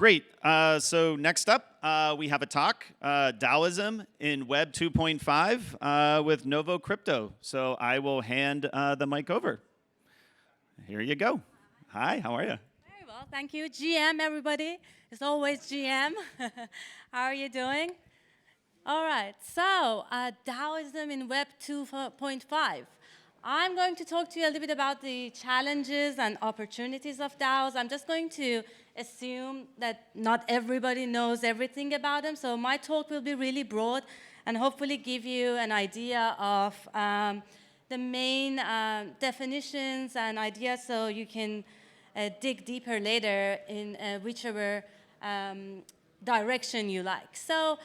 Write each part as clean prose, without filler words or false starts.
Great. So next up, we have a talk, DAOism in Web 2.5 with Novo Crypto. So I will hand the mic over. Here you go. Hi, how are you? Very well, thank you. GM, everybody. It's always GM. How are you doing? All right, so DAOism in Web 2.5. I'm going to talk to you a little bit about the challenges and opportunities of DAOs. I'm just going to assume that not everybody knows everything about them, so my talk will be really broad and hopefully give you an idea of the main definitions and ideas so you can dig deeper later in whichever direction you like. So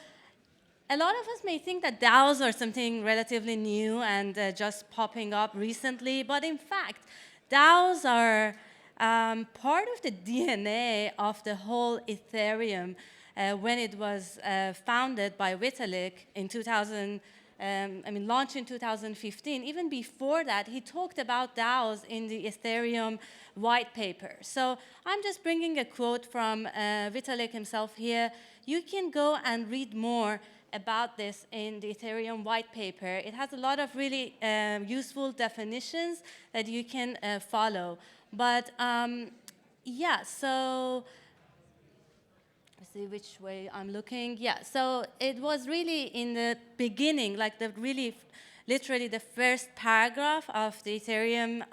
a lot of us may think that DAOs are something relatively new and just popping up recently, but in fact, DAOs are part of the DNA of the whole Ethereum when it was founded by Vitalik in launched in 2015. Even before that, he talked about DAOs in the Ethereum white paper. So I'm just bringing a quote from Vitalik himself here. You can go and read more about this in the Ethereum white paper. It has a lot of really useful definitions that you can follow. But yeah, so let's see which way I'm looking. Yeah, so it was really in the beginning, like literally the first paragraph of the Ethereum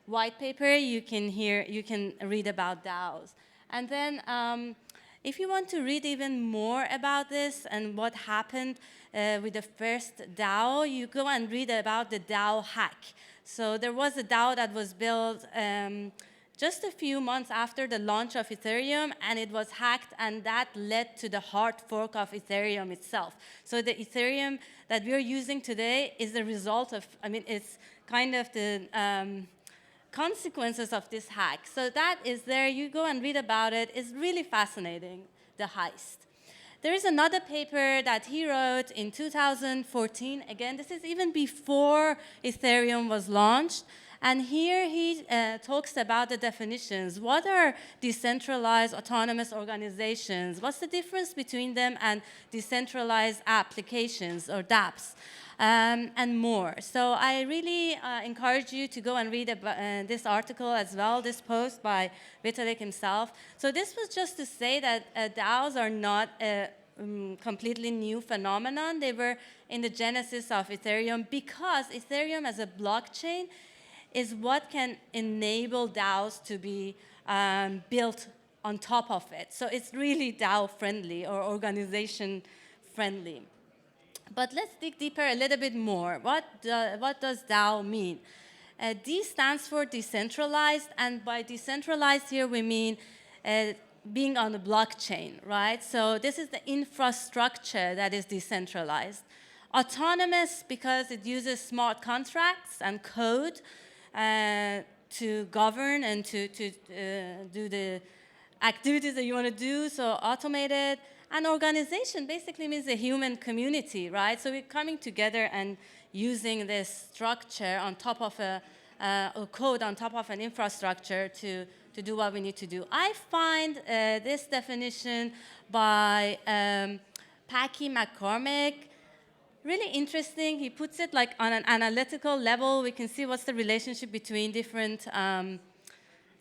white paper. You can read about DAOs, and then. If you want to read even more about this and what happened with the first DAO, you go and read about the DAO hack. So there was a DAO that was built just a few months after the launch of Ethereum, and it was hacked, and that led to the hard fork of Ethereum itself. So the Ethereum that we're using today is the result of, it's kind of the consequences of this hack. So that is there. You go and read about it. It's really fascinating, the heist. There is another paper that he wrote in 2014. Again, this is even before Ethereum was launched. And here he talks about the definitions. What are decentralized autonomous organizations? What's the difference between them and decentralized applications or dApps? And more. So I really encourage you to go and read this article as well, this post by Vitalik himself. So this was just to say that DAOs are not a completely new phenomenon. They were in the genesis of Ethereum because Ethereum as a blockchain is what can enable DAOs to be built on top of it. So it's really DAO friendly or organization friendly. But let's dig deeper a little bit more. What does DAO mean? D stands for decentralized, and by decentralized here we mean being on the blockchain, right? So this is the infrastructure that is decentralized. Autonomous because it uses smart contracts and code to govern and to do the activities that you want to do, so automated. And organization basically means a human community, right? So we're coming together and using this structure on top of a code on top of an infrastructure to do what we need to do. I find this definition by Packy McCormick really interesting. He puts it like on an analytical level. We can see what's the relationship between different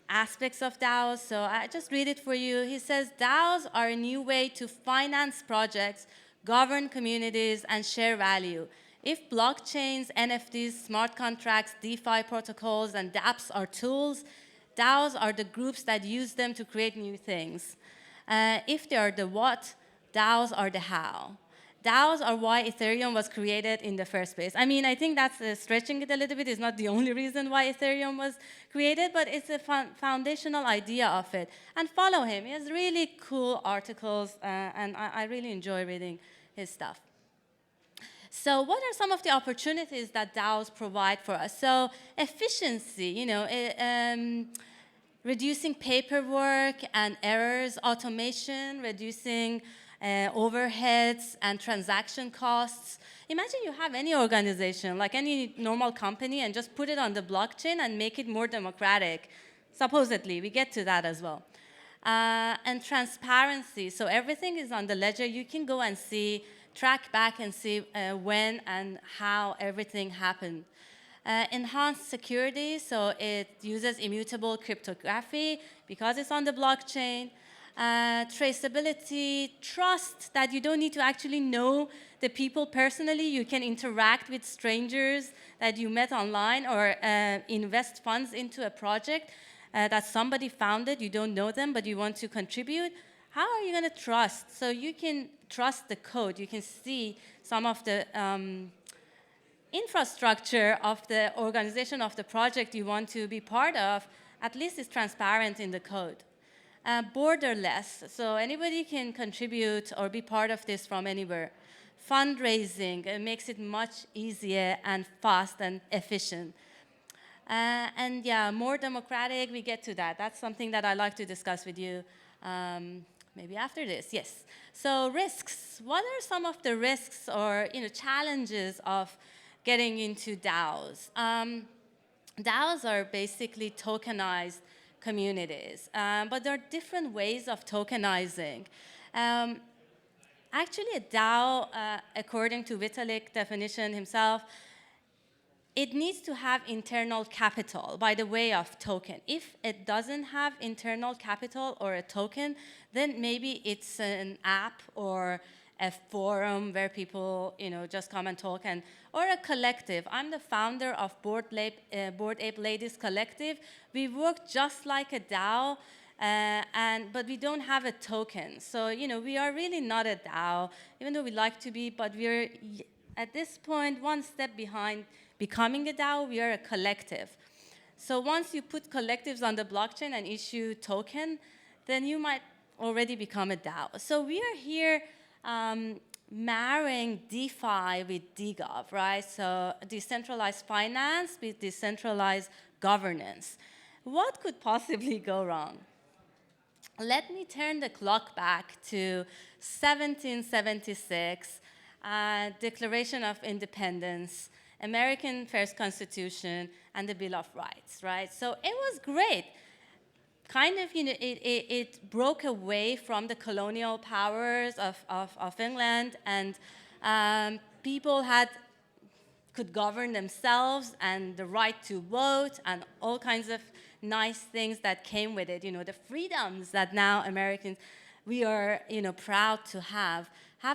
aspects of DAOs. So I just read it for you. He says, DAOs are a new way to finance projects, govern communities, and share value. If blockchains, NFTs, smart contracts, DeFi protocols, and dApps are tools, DAOs are the groups that use them to create new things. If they are the what, DAOs are the how. DAOs are why Ethereum was created in the first place. I think that's stretching it a little bit. It's not the only reason why Ethereum was created, but it's a foundational idea of it. And follow him. He has really cool articles, and I really enjoy reading his stuff. So what are some of the opportunities that DAOs provide for us? So efficiency, reducing paperwork and errors, automation, reducing overheads and transaction costs. Imagine you have any organization, like any normal company, and just put it on the blockchain and make it more democratic. Supposedly, we get to that as well. And transparency. So everything is on the ledger. You can go and see, track back and see when and how everything happened. Enhanced security, so it uses immutable cryptography because it's on the blockchain. Traceability, trust, that you don't need to actually know the people personally. You can interact with strangers that you met online or invest funds into a project that somebody founded. You don't know them, but you want to contribute. How are you going to trust? So you can trust the code. You can see some of the infrastructure of the organization of the project you want to be part of. At least it's transparent in the code. Borderless, so anybody can contribute or be part of this from anywhere. Fundraising, it makes it much easier and fast and efficient. And yeah, more democratic, we get to that. That's something that I like to discuss with you maybe after this, yes. So risks, what are some of the risks or challenges of getting into DAOs? DAOs are basically tokenized communities, but there are different ways of tokenizing. Actually, a DAO, according to Vitalik definition himself, it needs to have internal capital by the way of token. If it doesn't have internal capital or a token, then maybe it's an app or a forum where people just come and talk, or a collective. I'm the founder of Bored Ape Ladies Collective. We work just like a DAO, but we don't have a token. So we are really not a DAO, even though we like to be, but we're at this point one step behind becoming a DAO. We are a collective. So once you put collectives on the blockchain and issue token, then you might already become a DAO. So we are here marrying DeFi with DGov, right? So decentralized finance with decentralized governance. What could possibly go wrong? Let me turn the clock back to 1776, Declaration of Independence, American First Constitution, and the Bill of Rights, right? So it was great. Kind of, it broke away from the colonial powers of England, and people could govern themselves, and the right to vote, and all kinds of nice things that came with it. The freedoms that now Americans, we are, proud to have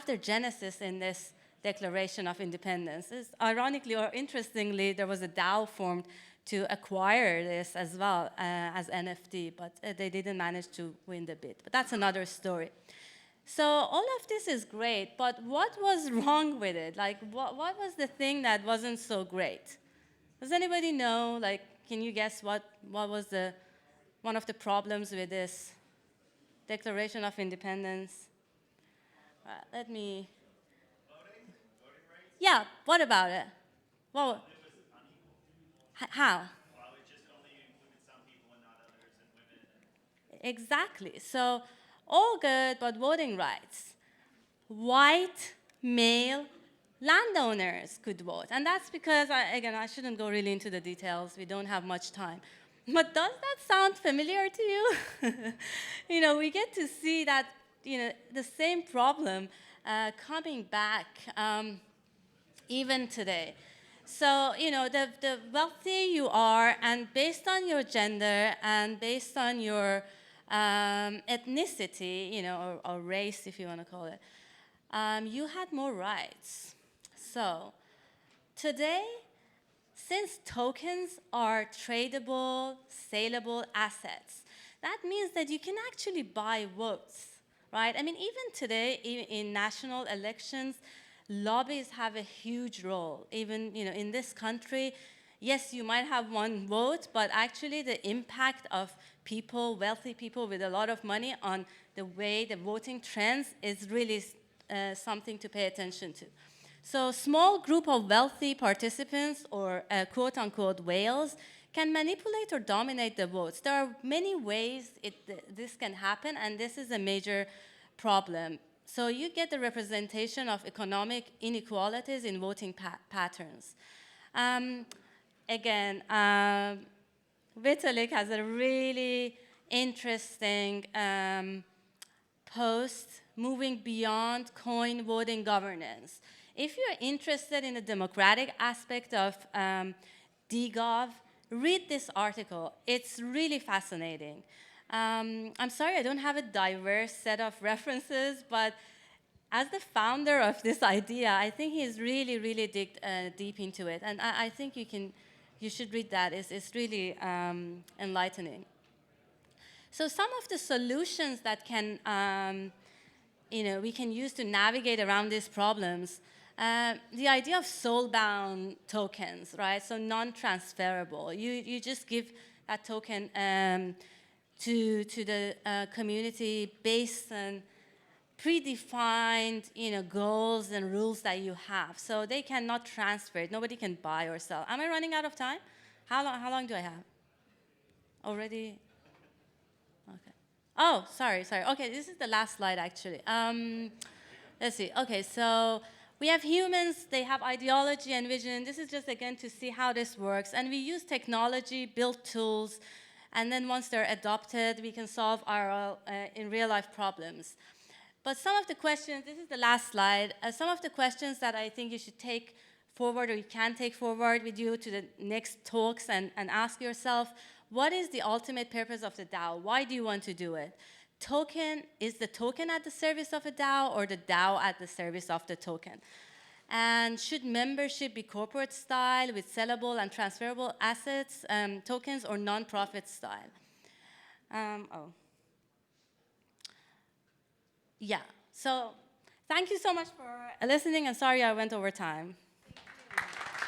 their genesis in this Declaration of Independence. Ironically or interestingly, there was a DAO formed to acquire this as well as NFT, but they didn't manage to win the bid. But that's another story. So all of this is great, but what was wrong with it? Like, what was the thing that wasn't so great? Does anybody know? Like, can you guess what was one of the problems with this Declaration of Independence? Let me. Voting rights? Yeah. What about it? Well, how? Well, it just only included some people and not others, and women. Exactly. So all good, but voting rights. White male landowners could vote. And that's because, again, I shouldn't go really into the details. We don't have much time. But does that sound familiar to you? We get to see that, the same problem coming back even today. So, the wealthier you are, and based on your gender and based on your ethnicity, or race, if you want to call it, you had more rights. So today, since tokens are tradable, saleable assets, that means that you can actually buy votes, right? I mean, even today, in national elections, lobbies have a huge role. Even in this country, yes, you might have one vote, but actually the impact of people, wealthy people with a lot of money on the way the voting trends is really something to pay attention to. So small group of wealthy participants, or quote-unquote whales, can manipulate or dominate the votes. There are many ways this can happen, and this is a major problem. So you get the representation of economic inequalities in voting patterns. Again, Vitalik has a really interesting post moving beyond coin voting governance. If you're interested in the democratic aspect of DGov, read this article. It's really fascinating. I'm sorry I don't have a diverse set of references, but as the founder of this idea, I think he's really, really digged deep into it. And I think you should read that. It's really enlightening. So some of the solutions that can, we can use to navigate around these problems, the idea of soulbound tokens, right? So non-transferable. You just give that token to the community based on predefined, goals and rules that you have. So they cannot transfer it. Nobody can buy or sell. Am I running out of time? How long do I have? Already? Okay. Oh, sorry. Okay, this is the last slide, actually. Let's see. Okay, so we have humans. They have ideology and vision. This is just, again, to see how this works. And we use technology, build tools, and then once they're adopted, we can solve our in real-life problems. But some of the questions, this is the last slide, some of the questions that I think you should take forward or you can take forward with you to the next talks and ask yourself, what is the ultimate purpose of the DAO? Why do you want to do it? Is the token at the service of a DAO or the DAO at the service of the token? And should membership be corporate style with sellable and transferable assets, tokens, or non-profit style? Yeah, so thank you so much for listening, and sorry I went over time.